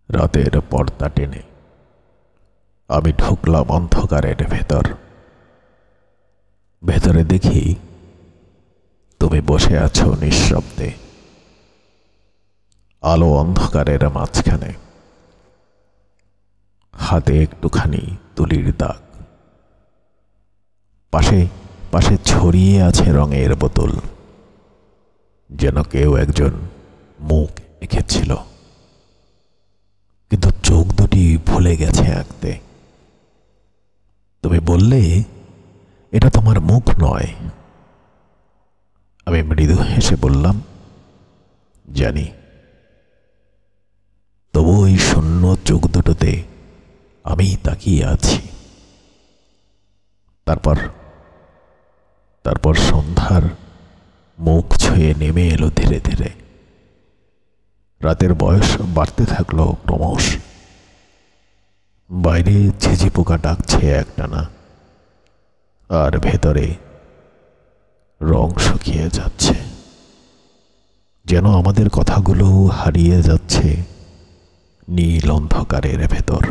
রাতের পর্দা টেনে আমি ঢুকলাম অন্ধকারের ভেতর। ভেতরে দেখি তুমি বসে আছো নিঃশব্দে, আলো অন্ধকারের মাঝখানে, হাতে একটুখানি তুলির দাগ। পাশে পাশে ছড়িয়ে আছে রঙের বোতল, যেন কেউ একজন মুখ এঁকেছিল, কিন্তু চোখ দুটি ভুলে গেছে আঁকতে। তুমি বললে এটা তোমার মুখ নয়। আমি মৃদু হেসে বললাম, জানি, তবু ওই শূন্য চোখ দুটোতে আমি তাকিয়ে আছি। তারপর তারপর সন্ধ্যার মুখ ছুঁয়ে নেমে এলো ধীরে ধীরে। রাতের বয়স বাড়তে থাকলো ক্রমশ। বাইরে ঝিঝি পোকা ডাকছে একটানা, আর ভেতরে রং শুকিয়ে যাচ্ছে, যেন আমাদের কথাগুলো হারিয়ে যাচ্ছে নীল অন্ধকারের ভেতর।